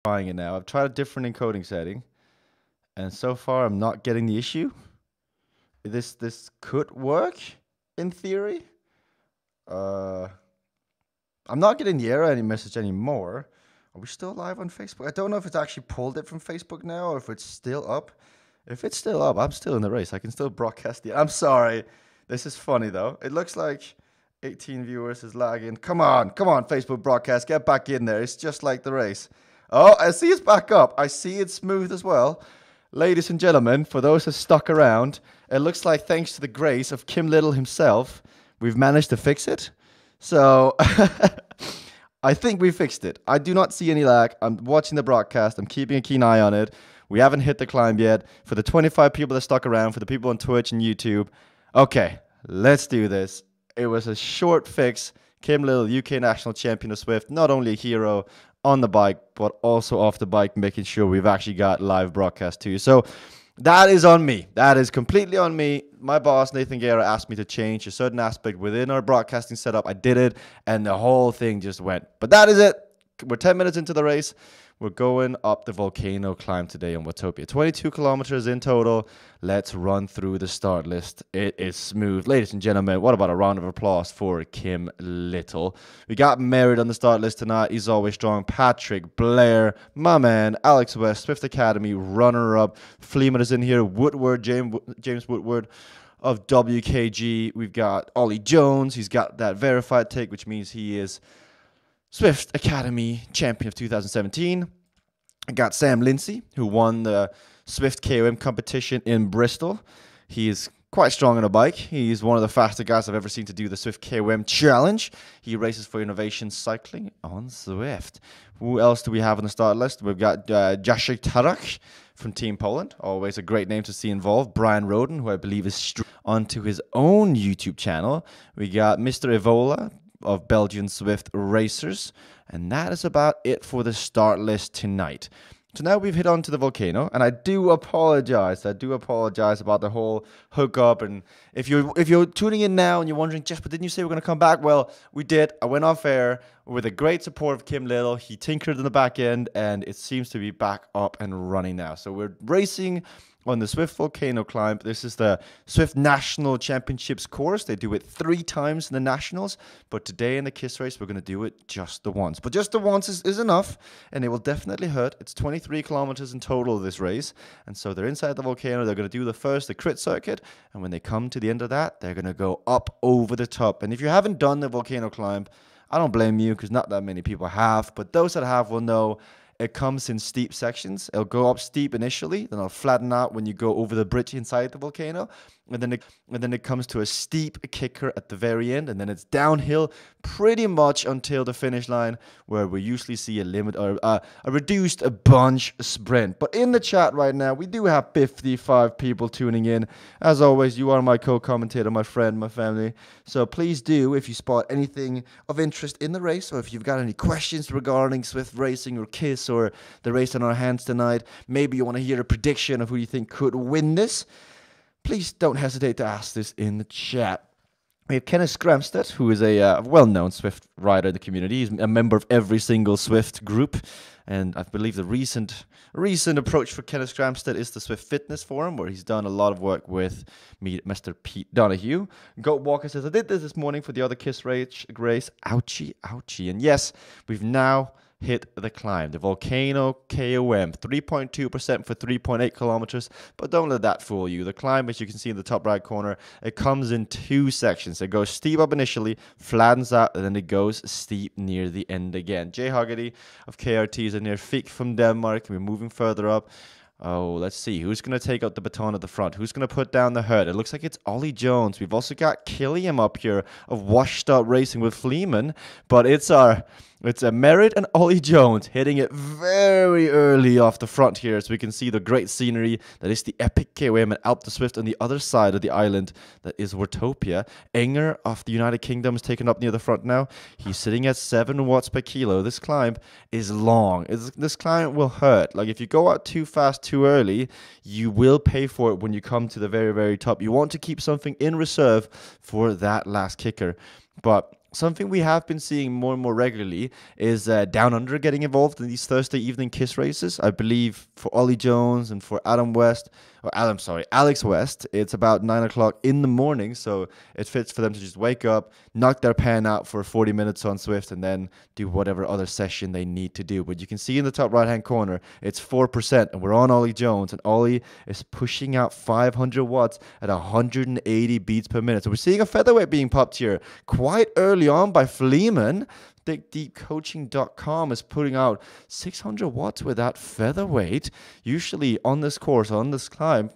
trying it now. I've tried a different encoding setting, and so far I'm not getting the issue. This could work in theory. Uh, I'm not getting the error any message anymore. Are we still live on Facebook? I don't know if it's actually pulled it from Facebook now or if it's still up. If it's still up, I'm still in the race. I can still broadcast it. I'm sorry. This is funny though. It looks like 18 viewers is lagging. Come on, Facebook broadcast. Get back in there. It's just like the race. Oh, I see it's back up. I see it's smooth as well. Ladies and gentlemen, for those who stuck around, it looks like thanks to the grace of Kim Little himself, we've managed to fix it. So I think we fixed it. I do not see any lag. I'm watching the broadcast. I'm keeping a keen eye on it. We haven't hit the climb yet. For the 25 people that stuck around, for the people on Twitch and YouTube, okay, let's do this. It was a short fix. Kim Little, UK national champion of Swift, not only a hero on the bike, but also off the bike, making sure we've actually got live broadcast too. So that is on me. That is completely on me. My boss, Nathan Guerra, asked me to change a certain aspect within our broadcasting setup. I did it, and the whole thing just went. But that is it. We're 10 minutes into the race. We're going up the volcano climb today on Watopia. 22 kilometers in total. Let's run through the start list. It is smooth. Ladies and gentlemen, what about a round of applause for Kim Little? We got married on the start list tonight. He's always strong. Patrick, Blair, my man, Alex West, Swift Academy, runner-up. Fleeman is in here. Woodward, James Woodward of WKG. We've got Ollie Jones. He's got that verified take, which means he is Swift Academy champion of 2017. I got Sam Lindsay, who won the Swift KOM competition in Bristol. He is quite strong on a bike. He's one of the fastest guys I've ever seen to do the Swift KOM challenge. He races for Innovation Cycling on Swift. Who else do we have on the start list? We've got Jacek Tarak from Team Poland. Always a great name to see involved. Brian Roden, who I believe is onto his own YouTube channel. We got Mr. Evola of Belgian Swift Racers, and that is about it for the start list tonight. So now we've hit onto the volcano, and I do apologize about the whole hookup. And if you're tuning in now and you're wondering, Jeff, but didn't you say we're going to come back? Well, we did. I went off air with the great support of Kim Little. He tinkered in the back end, and it seems to be back up and running now. So we're racing on the Swift Volcano Climb. This is the Swift National Championships course. They do it 3 times in the Nationals, but today in the KISS race, we're going to do it just the once. But just the once is enough, and it will definitely hurt. It's 23 kilometers in total of this race, and so they're inside the volcano. They're going to do the crit circuit, and when they come to the end of that, they're going to go up over the top. And if you haven't done the volcano climb, I don't blame you, because not that many people have, but those that have will know it comes in steep sections. It'll go up steep initially, then it'll flatten out when you go over the bridge inside the volcano, and then it comes to a steep kicker at the very end, and then it's downhill pretty much until the finish line, where we usually see a reduced bunch sprint. But in the chat right now, we do have 55 people tuning in. As always, you are my co-commentator, my friend, my family. So please do, if you spot anything of interest in the race, or if you've got any questions regarding Swift racing or KISS or the race on our hands tonight, maybe you want to hear a prediction of who you think could win this, please don't hesitate to ask this in the chat. We have Kenneth Skramstedt, who is a well-known Swift rider in the community. He's a member of every single Swift group. And I believe the recent approach for Kenneth Skramstedt is the Swift Fitness Forum, where he's done a lot of work with Mr. Pete Donahue. Goat Walker says, I did this morning for the other KISS race. Ouchie, ouchie. And yes, we've now hit the climb. The Volcano KOM, 3.2% for 3.8 kilometers, but don't let that fool you. The climb, as you can see in the top right corner, it comes in 2 sections. It goes steep up initially, flattens out, and then it goes steep near the end again. Jay Haggerty of KRT is in near Fik from Denmark. We're moving further up. Oh, let's see. Who's going to take out the baton at the front? Who's going to put down the herd? It looks like it's Ollie Jones. We've also got Killiam up here of Washed Up Racing with Fleeman, but it's a Merritt and Ollie Jones hitting it very early off the front here, so we can see the great scenery that is the epic KOM and Alpe de Swift on the other side of the island that is Watopia. Enger of the United Kingdom is taken up near the front now. He's sitting at 7 watts per kilo. This climb is long. This climb will hurt. Like, if you go out too fast too early, you will pay for it when you come to the very, very top. You want to keep something in reserve for that last kicker. But Something we have been seeing more and more regularly is Down Under getting involved in these Thursday evening kiss races. I believe for Ollie Jones and for Alex West, it's about 9 o'clock in the morning, so it fits for them to just wake up, knock their pen out for 40 minutes on Swift, and then do whatever other session they need to do. But you can see in the top right-hand corner, it's 4%, and we're on Ollie Jones, and Ollie is pushing out 500 watts at 180 beats per minute. So we're seeing a featherweight being popped here quite early on by Fleeman. DickDeepCoaching.com is putting out 600 watts with that featherweight. Usually on this course, on this climb,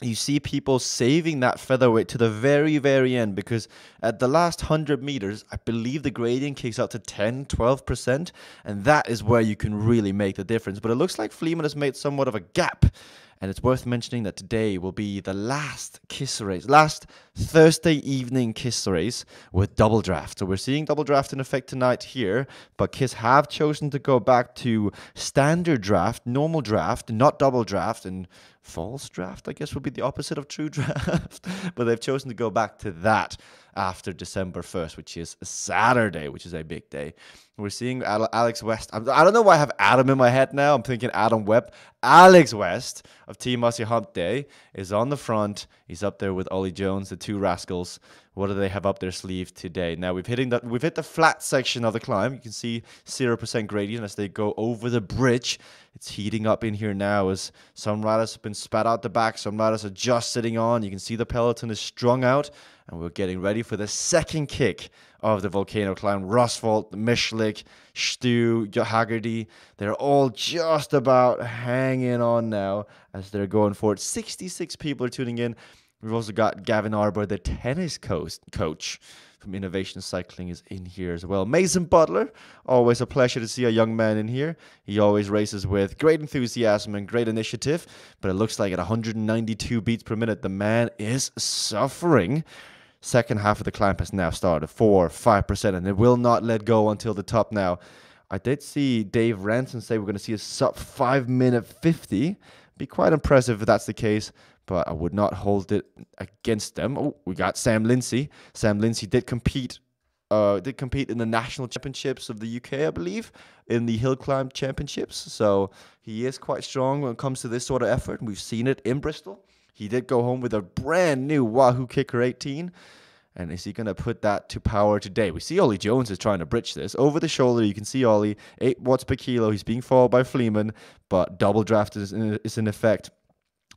you see people saving that featherweight to the very, very end, because at the last 100 meters, I believe the gradient kicks up to 10-12%, and that is where you can really make the difference. But it looks like Fleeman has made somewhat of a gap. And it's worth mentioning that today will be the last Thursday evening kiss race with double draft. So we're seeing double draft in effect tonight here, but Kiss have chosen to go back to standard draft, normal draft, not double draft, and false draft, I guess, would be the opposite of true draft. But they've chosen to go back to that after December 1st, which is Saturday, which is a big day. We're seeing Alex West. I don't know why I have Adam in my head now. I'm thinking Adam Webb. Alex West of Team Aussie Hump Day is on the front. He's up there with Ollie Jones, the two rascals. What do they have up their sleeve today? Now we've hit the flat section of the climb. You can see 0% gradient as they go over the bridge. It's heating up in here now as some riders have been spat out the back. Some riders are just sitting on. You can see the peloton is strung out, and we're getting ready for the second kick of the volcano climb. Rosvolt, Mischlik, Stu, Haggerty, they're all just about hanging on now as they're going for it. 66 people are tuning in. We've also got Gavin Arbor, the tennis coach from Innovation Cycling, is in here as well. Mason Butler, always a pleasure to see a young man in here. He always races with great enthusiasm and great initiative, but it looks like at 192 beats per minute, the man is suffering. Second half of the climb has now started, 4-5%, and it will not let go until the top now. I did see Dave Ranson say we're going to see a sub 5 minute 50. Be quite impressive if that's the case, but I would not hold it against them. Oh, we got Sam Lindsay. Sam Lindsay did compete in the national championships of the UK, I believe, in the hill climb championships. So he is quite strong when it comes to this sort of effort. We've seen it in Bristol. He did go home with a brand new Wahoo Kicker 18. And is he going to put that to power today? We see Ollie Jones is trying to bridge this. Over the shoulder, you can see Ollie, 8 watts per kilo. He's being followed by Fleeman, but double draft is in effect.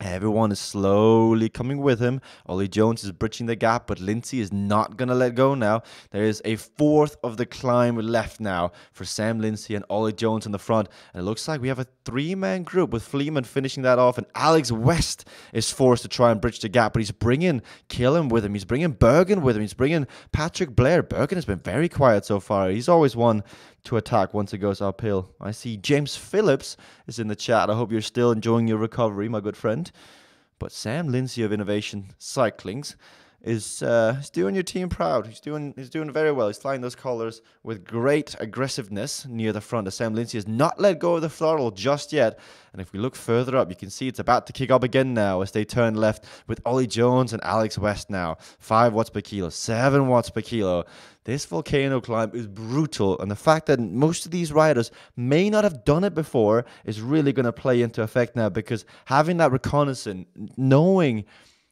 Everyone is slowly coming with him. Ollie Jones is bridging the gap, but Lindsay is not going to let go now. There is a fourth of the climb left now for Sam Lindsay and Ollie Jones in the front. And it looks like we have a 3-man group with Fleeman finishing that off. And Alex West is forced to try and bridge the gap, but he's bringing Killen with him. He's bringing Bergen with him. He's bringing Patrick Blair. Bergen has been very quiet so far. He's always one to attack once it goes uphill. I see James Phillips is in the chat. I hope you're still enjoying your recovery, my good friend. But Sam Lindsay of Innovation Cyclings is doing your team proud. He's doing very well. He's flying those colors with great aggressiveness near the front. Sam Lindsay has not let go of the throttle just yet. And if we look further up, you can see it's about to kick up again now as they turn left with Ollie Jones and Alex West now. 5 watts per kilo, 7 watts per kilo. This volcano climb is brutal, and the fact that most of these riders may not have done it before is really going to play into effect now, because having that reconnaissance, knowing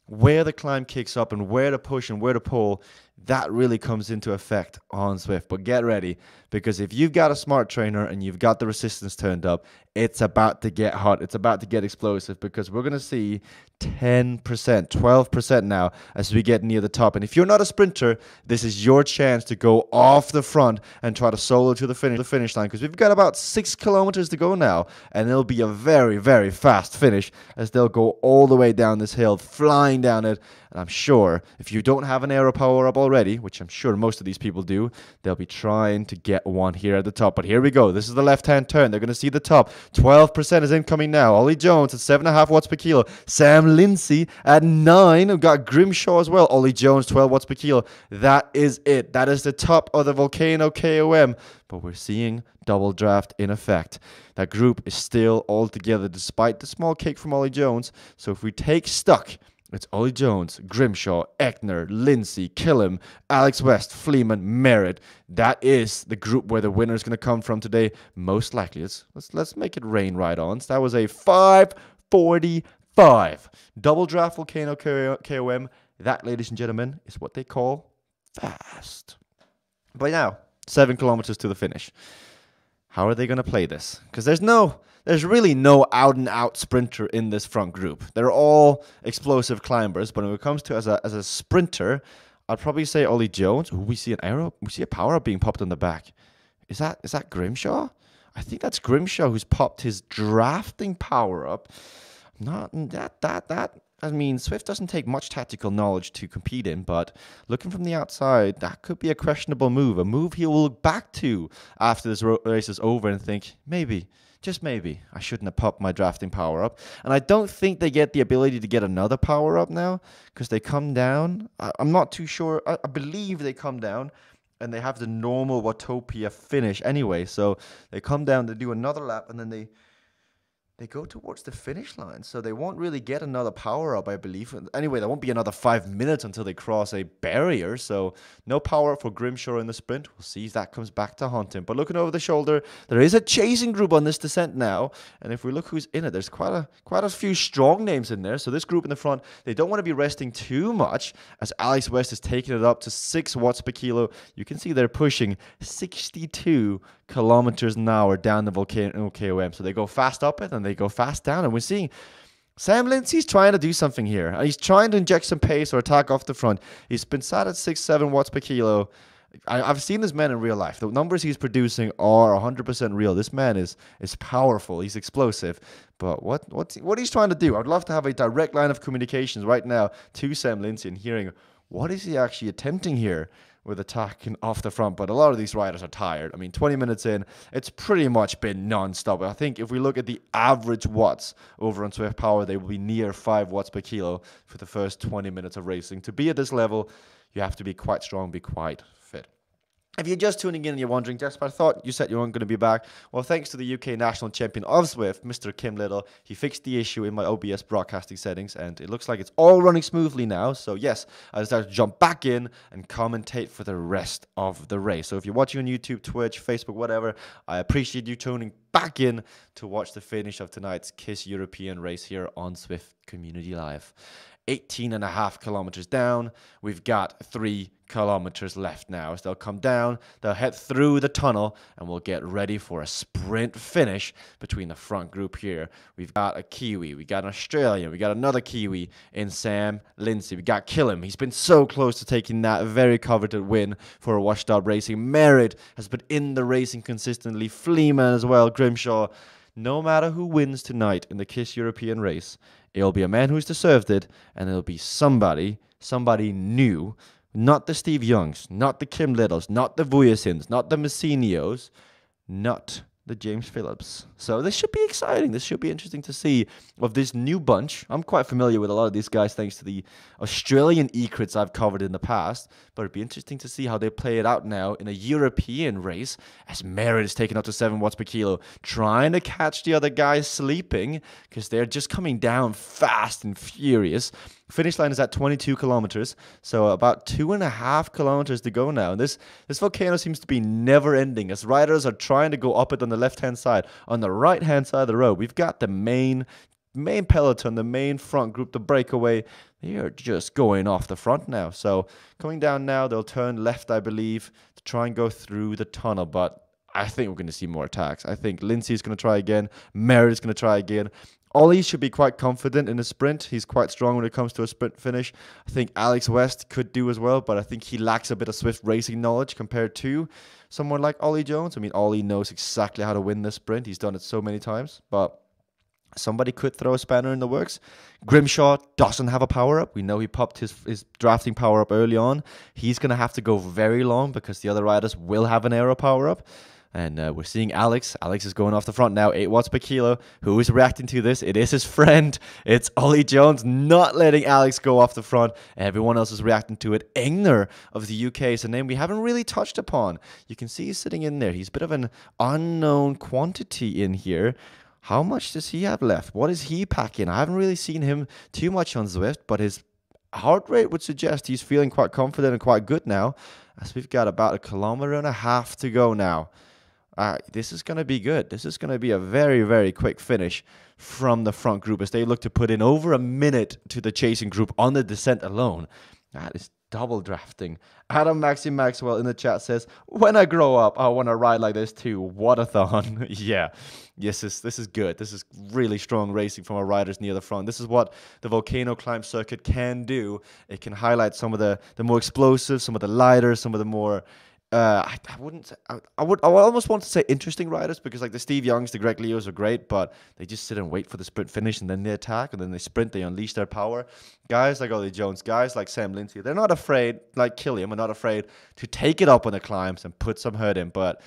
where the climb kicks up and where to push and where to pull, that really comes into effect on Swift. But get ready, because if you've got a smart trainer and you've got the resistance turned up, it's about to get hot. It's about to get explosive, because we're going to see 10%, 12% now as we get near the top. And if you're not a sprinter, this is your chance to go off the front and try to solo to the finish line, because we've got about 6 kilometers to go now, and it'll be a very, very fast finish as they'll go all the way down this hill, flying down it. And I'm sure if you don't have an aero power up already, which I'm sure most of these people do, they'll be trying to get one here at the top. But here we go. This is the left-hand turn. They're going to see the top. 12% is incoming now. Ollie Jones at 7.5 watts per kilo. Sam Lindsay at 9. We've got Grimshaw as well. Ollie Jones, 12 watts per kilo. That is it. That is the top of the Volcano KOM. But we're seeing double draft in effect. That group is still all together despite the small kick from Ollie Jones. So if we take stock It's Ollie Jones, Grimshaw, Eckner, Lindsay, Killam, Alex West, Fleeman, Merritt. That is the group where the winner is going to come from today, most likely. Let's make it rain right on. So that was a 5:45 double draft volcano KOM. That, ladies and gentlemen, is what they call fast. But now, 7 kilometers to the finish. How are they going to play this? Because there's really no out-and-out sprinter in this front group. They're all explosive climbers, but when it comes to as a sprinter, I'd probably say Ollie Jones. Ooh, we see a power-up being popped on the back. Is that Grimshaw? I think that's Grimshaw who's popped his drafting power-up. Not that. I mean, Swift doesn't take much tactical knowledge to compete in, but looking from the outside, that could be a questionable move. A move he will look back to after this race is over and think, maybe, just maybe, I shouldn't have popped my drafting power-up. And I don't think they get the ability to get another power-up now, because they come down. I'm not too sure. I believe they come down, and they have the normal Watopia finish anyway. So they come down, they do another lap, and then they go towards the finish line, so they won't really get another power-up, I believe. Anyway, there won't be another 5 minutes until they cross a barrier, so no power-up for Grimshaw in the sprint. We'll see if that comes back to haunt him. But looking over the shoulder, there is a chasing group on this descent now, and if we look who's in it, there's quite a few strong names in there. So this group in the front, they don't want to be resting too much, as Alex West is taking it up to 6 watts per kilo. You can see they're pushing 62 kilometers an hour down the volcano KOM. So they go fast up it and they go fast down. And we're seeing Sam Lindsay's trying to do something here. He's trying to inject some pace or attack off the front. He's been sat at 6-7 watts per kilo. I've seen this man in real life. The numbers he's producing are 100% real. This man is powerful. He's explosive. But what he's trying to do, I'd love to have a direct line of communications right now to Sam Lindsay and hearing what is he actually attempting here with attacking off the front. But a lot of these riders are tired. I mean, 20 minutes in, it's pretty much been non-stop. I think if we look at the average watts over on Swift Power, they will be near 5 watts per kilo for the first 20 minutes of racing. To be at this level, you have to be quite strong, be quite fit. If you're just tuning in and you're wondering, Jesper, I thought you said you weren't going to be back. Well, thanks to the UK national champion of Swift, Mr. Kim Little, he fixed the issue in my OBS broadcasting settings, and it looks like it's all running smoothly now. So yes, I decided to jump back in and commentate for the rest of the race. So if you're watching on YouTube, Twitch, Facebook, whatever, I appreciate you tuning back in to watch the finish of tonight's KISS European race here on Swift Community Live. 18.5 kilometers down. We've got 3 kilometers left now. So they'll come down, they'll head through the tunnel, and we'll get ready for a sprint finish between the front group here. We've got a Kiwi, we got an Australian, we got another Kiwi in Sam Lindsay. We got Killam. He's been so close to taking that very coveted win for a Washed Out Racing. Merritt has been in the racing consistently. Fleeman as well, Grimshaw. No matter who wins tonight in the KISS European race, it'll be a man who's deserved it, and it'll be somebody new. Not the Steve Youngs, not the Kim Littles, not the Vujasins, not the Messinios, not the James Phillips. So this should be exciting. This should be interesting to see of this new bunch. I'm quite familiar with a lot of these guys thanks to the Australian eCrits I've covered in the past, but it'd be interesting to see how they play it out now in a European race as Merritt is taking up to 7 watts per kilo, trying to catch the other guys sleeping because they're just coming down fast and furious. Finish line is at 22 kilometers, so about 2.5 kilometers to go now. And this volcano seems to be never ending as riders are trying to go up it on the left-hand side. On the right-hand side of the road, we've got the main peloton, the main front group, the breakaway. They are just going off the front now. So coming down now, they'll turn left, I believe, to try and go through the tunnel. But I think we're going to see more attacks. I think Lindsay's going to try again. Merritt is going to try again. Ollie should be quite confident in a sprint. He's quite strong when it comes to a sprint finish. I think Alex West could do as well, but I think he lacks a bit of Swift racing knowledge compared to someone like Ollie Jones. I mean, Ollie knows exactly how to win this sprint. He's done it so many times, but somebody could throw a spanner in the works. Grimshaw doesn't have a power-up. We know he popped his drafting power-up early on. He's going to have to go very long because the other riders will have an aero power-up. And we're seeing Alex. Alex is going off the front now, 8 watts per kilo. Who is reacting to this? It is his friend. It's Ollie Jones not letting Alex go off the front. Everyone else is reacting to it. Eckner of the UK is a name we haven't really touched upon. You can see he's sitting in there. He's a bit of an unknown quantity in here. How much does he have left? What is he packing? I haven't really seen him too much on Zwift, but his heart rate would suggest he's feeling quite confident and quite good now, as we've got about 1.5 kilometers to go now. This is going to be good. This is going to be a very, very quick finish from the front group as they look to put in over a minute to the chasing group on the descent alone. That is double drafting. Adam Maxi Maxwell in the chat says, when I grow up, I want to ride like this too. What-a-thon. Yeah. Yes, this is good. This is really strong racing from our riders near the front. This is what the volcano climb circuit can do. It can highlight some of the more explosive, some of the lighter, some of the more I would almost want to say interesting riders, because like the Steve Youngs, the Greg Leos are great, but they just sit and wait for the sprint finish and then they attack and then they sprint, they unleash their power. Guys like Ollie Jones, guys like Sam Lindsay, they're not afraid, like Killian, are not afraid to take it up on the climbs and put some hurt in. But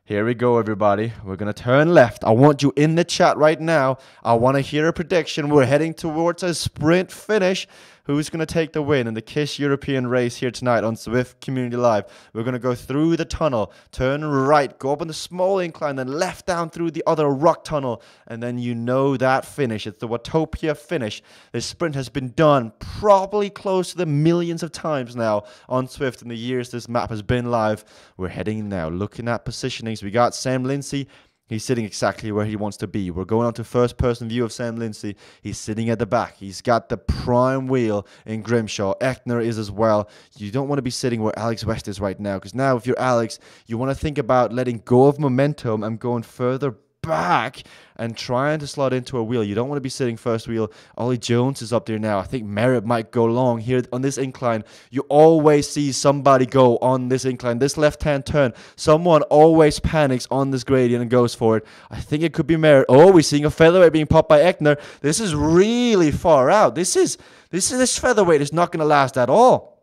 here we go, everybody. We're going to turn left. I want you in the chat right now. I want to hear a prediction. We're heading towards a sprint finish. Who's going to take the win in the KISS European race here tonight on Zwift Community Live? We're going to go through the tunnel, turn right, go up on the small incline, then left down through the other rock tunnel, and then you know that finish. It's the Watopia finish. This sprint has been done probably close to the millions of times now on Zwift in the years this map has been live. We're heading now, looking at positionings. We got Sam Lindsay. He's sitting exactly where he wants to be. We're going on to first-person view of Sam Lindsay. He's sitting at the back. He's got the prime wheel in Grimshaw. Eckner is as well. You don't want to be sitting where Alex West is right now, because now if you're Alex, you want to think about letting go of momentum and going further back and trying to slot into a wheel. You don't want to be sitting first wheel. Ollie Jones is up there now. I think Merritt might go long here on this incline. You always see somebody go on this incline, this left-hand turn. Someone always panics on this gradient and goes for it. I think it could be Merritt. Oh, we're seeing a featherweight being popped by Eckner. This is really far out. This featherweight is not going to last at all.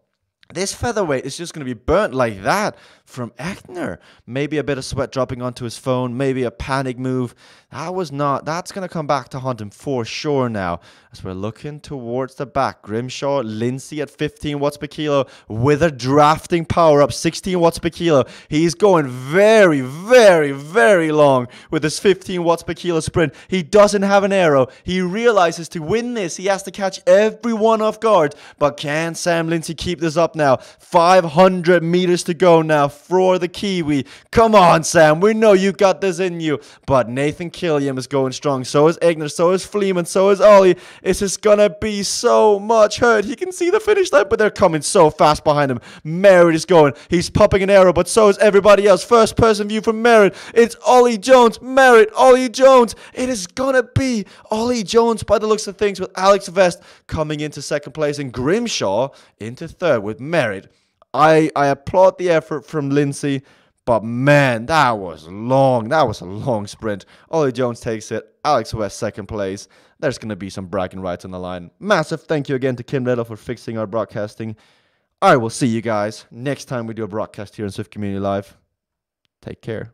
This featherweight is just going to be burnt like that from Eckner. Maybe a bit of sweat dropping onto his phone. Maybe a panic move. That's going to come back to haunt him for sure now. As we're looking towards the back. Grimshaw, Lindsay at 15 watts per kilo with a drafting power up 16 watts per kilo. He's going very, very, very long with his 15 watts per kilo sprint. He doesn't have an arrow. He realizes to win this, he has to catch everyone off guard. But can Sam Lindsay keep this up now? 500 meters to go now for the Kiwi. Come on, Sam. We know you got this in you. But Nathan Killian is going strong. So is Eggner. So is Fleeman. So is Ollie. It's just going to be so much hurt. He can see the finish line, but they're coming so fast behind him. Merritt is going. He's popping an arrow, but so is everybody else. First person view from Merritt. It's Ollie Jones. Merritt. Ollie Jones. It is going to be Ollie Jones by the looks of things, with Alex Vest coming into second place and Grimshaw into third with Merritt. I applaud the effort from Lindsay, but man, that was long. That was a long sprint. Ollie Jones takes it. Alex West second place. There's going to be some bragging rights on the line. Massive thank you again to Kim Riddle for fixing our broadcasting. I will see you guys next time we do a broadcast here on Zwift Community Live. Take care.